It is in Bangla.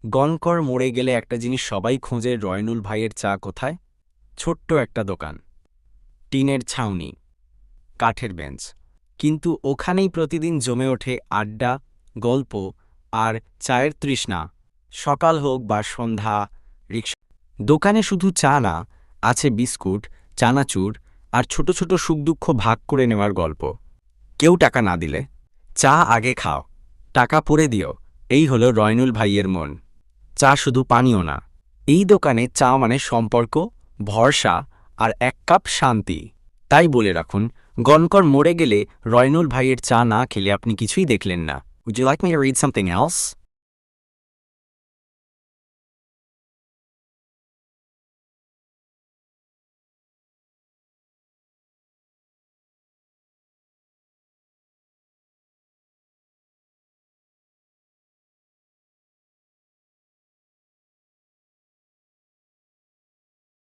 গনকর মোড়ে গেলে একটা জিনিস সবাই খোঁজে, রয়নুল ভাইয়ের চা কোথায়? ছোট্ট একটা দোকান, টিনের ছাউনি, কাঠের বেঞ্চ, কিন্তু ওখানেই প্রতিদিন জমে ওঠে আড্ডা, গল্প আর চায়ের তৃষ্ণা। সকাল হোক বা সন্ধ্যা, রিকশা। দোকানে শুধু চা না, আছে বিস্কুট, চানাচুর আর ছোট ছোট সুখ দুঃখ ভাগ করে নেওয়ার গল্প। কেউ টাকা না দিলে, চা আগে খাও, টাকা পরে দিও, এই হলো রয়নুল ভাইয়ের মন। চা শুধু পানীয় না, এই দোকানে চা মানে সম্পর্ক, ভরসা আর এক কাপ শান্তি। তাই বলে রাখুন, গনকর মোড়ে গেলে রয়নুল ভাইয়ের চা না খেলে আপনি কিছুই দেখলেন না। Would you like me to read something else?